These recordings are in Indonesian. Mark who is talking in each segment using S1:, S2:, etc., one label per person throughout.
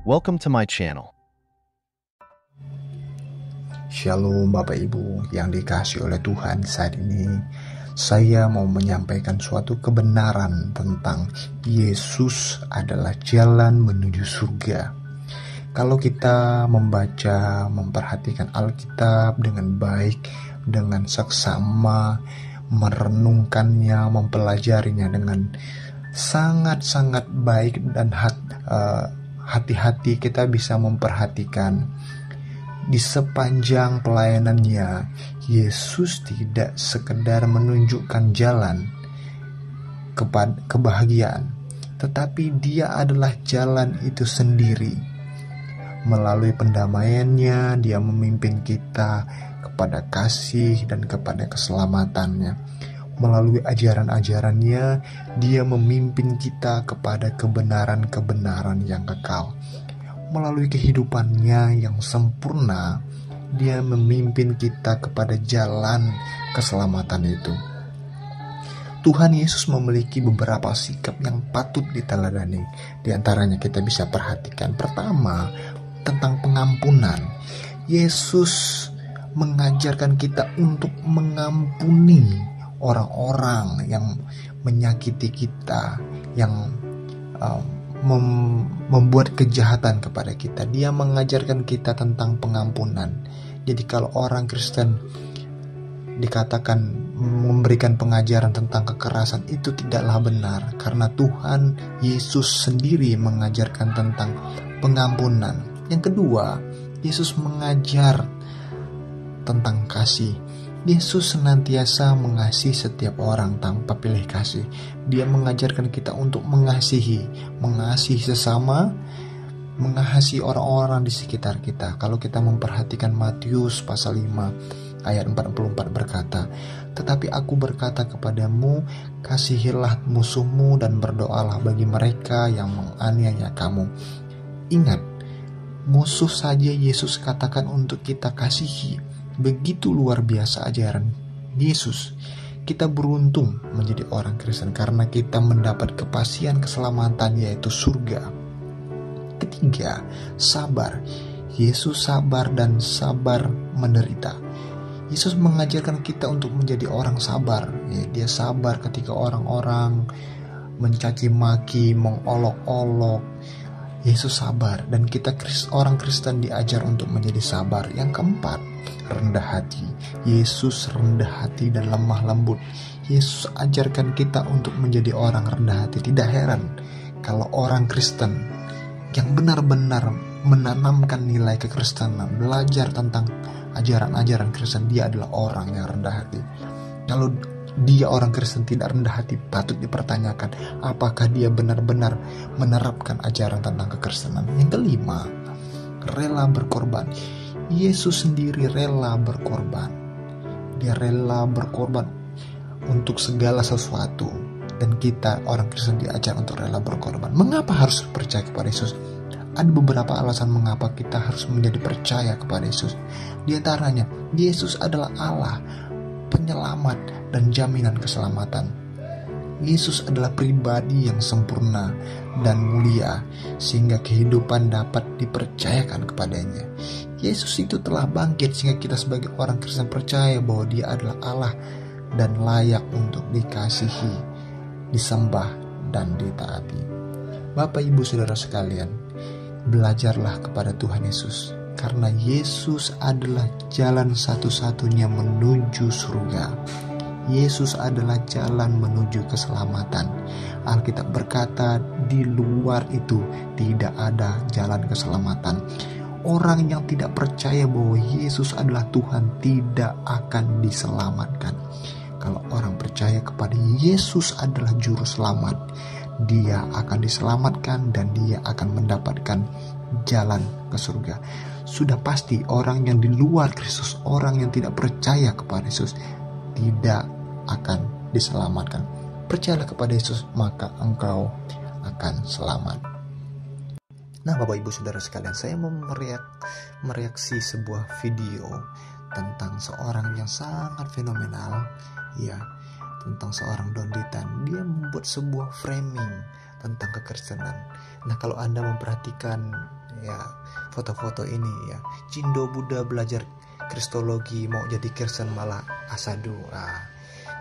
S1: Welcome to my channel.
S2: Shalom Bapak Ibu yang dikasihi oleh Tuhan. Saat ini saya mau menyampaikan suatu kebenaran tentang Yesus adalah jalan menuju surga. Kalau kita membaca, memperhatikan Alkitab dengan baik, dengan seksama, merenungkannya, mempelajarinya dengan sangat-sangat baik dan hati-hati, kita bisa memperhatikan di sepanjang pelayanannya, Yesus tidak sekedar menunjukkan jalan kepada kebahagiaan, tetapi Dia adalah jalan itu sendiri. Melalui pendamaiannya, Dia memimpin kita kepada kasih dan kepada keselamatannya. Melalui ajaran-ajarannya, Dia memimpin kita kepada kebenaran-kebenaran yang kekal. Melalui kehidupannya yang sempurna, Dia memimpin kita kepada jalan keselamatan itu. Tuhan Yesus memiliki beberapa sikap yang patut diteladani. Di antaranya kita bisa perhatikan. Pertama, tentang pengampunan. Yesus mengajarkan kita untuk mengampuni orang-orang yang menyakiti kita, yang membuat kejahatan kepada kita. Dia mengajarkan kita tentang pengampunan. Jadi kalau orang Kristen dikatakan memberikan pengajaran tentang kekerasan, itu tidaklah benar, karena Tuhan Yesus sendiri mengajarkan tentang pengampunan. Yang kedua, Yesus mengajar tentang kasih. Yesus senantiasa mengasihi setiap orang tanpa pilih kasih. Dia mengajarkan kita untuk mengasihi sesama, mengasihi orang-orang di sekitar kita. Kalau kita memperhatikan Matius pasal 5 ayat 44 berkata, "Tetapi aku berkata kepadamu, kasihilah musuhmu dan berdoalah bagi mereka yang menganiaya kamu." Ingat, musuh saja Yesus katakan untuk kita kasihi. Begitu luar biasa ajaran Yesus. Kita beruntung menjadi orang Kristen karena kita mendapat kepastian keselamatan, yaitu surga. Ketiga, sabar. Yesus sabar dan sabar menderita. Yesus mengajarkan kita untuk menjadi orang sabar. Dia sabar ketika orang-orang mencaci maki, mengolok-olok. Yesus sabar, dan kita orang Kristen diajar untuk menjadi sabar. Yang keempat, rendah hati. Yesus rendah hati dan lemah lembut. Yesus ajarkan kita untuk menjadi orang rendah hati. Tidak heran kalau orang Kristen yang benar-benar menanamkan nilai kekristenan, belajar tentang ajaran-ajaran Kristen, dia adalah orang yang rendah hati. Kalau dia orang Kristen tidak rendah hati, patut dipertanyakan apakah dia benar-benar menerapkan ajaran tentang kekristenan. Yang kelima, rela berkorban. Yesus sendiri rela berkorban. Dia rela berkorban untuk segala sesuatu, dan kita orang Kristen diajar untuk rela berkorban. Mengapa harus percaya kepada Yesus? Ada beberapa alasan mengapa kita harus menjadi percaya kepada Yesus. Di antaranya, Yesus adalah Allah, penyelamat dan jaminan keselamatan. Yesus adalah pribadi yang sempurna dan mulia, sehingga kehidupan dapat dipercayakan kepadanya. Yesus itu telah bangkit sehingga kita sebagai orang Kristen percaya bahwa Dia adalah Allah dan layak untuk dikasihi, disembah dan ditaati. Bapak, Ibu, Saudara sekalian, belajarlah kepada Tuhan Yesus, karena Yesus adalah jalan satu-satunya menuju surga. Yesus adalah jalan menuju keselamatan. Alkitab berkata, di luar itu tidak ada jalan keselamatan. Orang yang tidak percaya bahwa Yesus adalah Tuhan tidak akan diselamatkan. Kalau orang percaya kepada Yesus adalah juru selamat, dia akan diselamatkan dan dia akan mendapatkan jalan ke surga. Sudah pasti orang yang di luar Kristus, orang yang tidak percaya kepada Yesus, tidak akan diselamatkan. Percayalah kepada Yesus, maka engkau akan selamat. Nah, Bapak, Ibu, Saudara sekalian, saya mau mereaksi sebuah video tentang seorang yang sangat fenomenal, ya, tentang seorang Donditan. Dia membuat sebuah framing tentang kekristenan. Nah, kalau Anda memperhatikan ya foto-foto ini ya. Cindo Buddha belajar Kristologi, mau jadi Kristen malah asadu.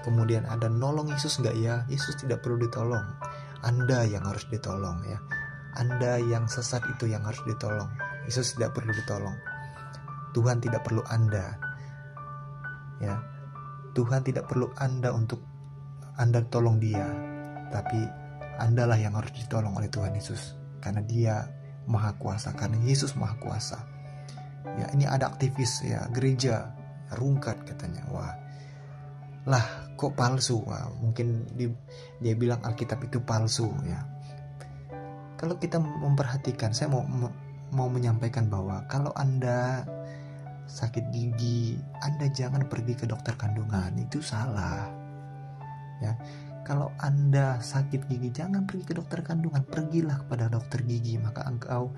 S2: Kemudian ada nolong Yesus nggak ya? Yesus tidak perlu ditolong. Anda yang harus ditolong ya. Anda yang sesat itu yang harus ditolong. Yesus tidak perlu ditolong. Tuhan tidak perlu Anda. Ya. Tuhan tidak perlu Anda untuk Anda tolong dia. Tapi Andalah yang harus ditolong oleh Tuhan Yesus. Karena dia Maha Kuasa, karena Yesus Maha Kuasa. Ya, ini ada aktivis ya, gereja rungkat katanya. Wah. Lah, kok palsu? Mungkin dia bilang Alkitab itu palsu ya. Kalau kita memperhatikan, saya mau menyampaikan bahwa kalau Anda sakit gigi, Anda jangan pergi ke dokter kandungan, itu salah. Ya. Kalau Anda sakit gigi, jangan pergi ke dokter kandungan, pergilah kepada dokter gigi, maka engkau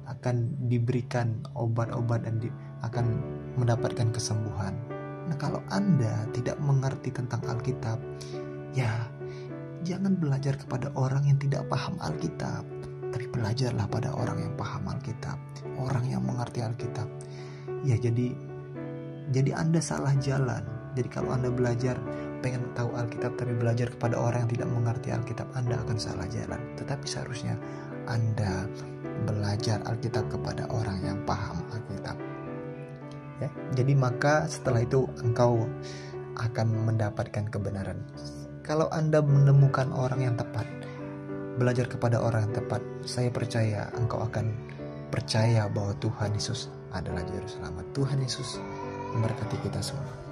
S2: akan diberikan obat-obat dan akan mendapatkan kesembuhan. Nah, kalau Anda tidak mengerti tentang Alkitab, ya jangan belajar kepada orang yang tidak paham Alkitab, tapi belajarlah pada orang yang paham Alkitab, orang yang mengerti Alkitab. Ya, jadi Anda salah jalan. Jadi kalau Anda belajar pengen tahu Alkitab tapi belajar kepada orang yang tidak mengerti Alkitab, Anda akan salah jalan. Tetapi seharusnya Anda belajar Alkitab kepada orang yang paham Alkitab. Ya, jadi maka setelah itu engkau akan mendapatkan kebenaran. Kalau Anda menemukan orang yang tepat, belajar kepada orang yang tepat, saya percaya engkau akan percaya bahwa Tuhan Yesus adalah Juru Selamat. Tuhan Yesus memberkati kita semua.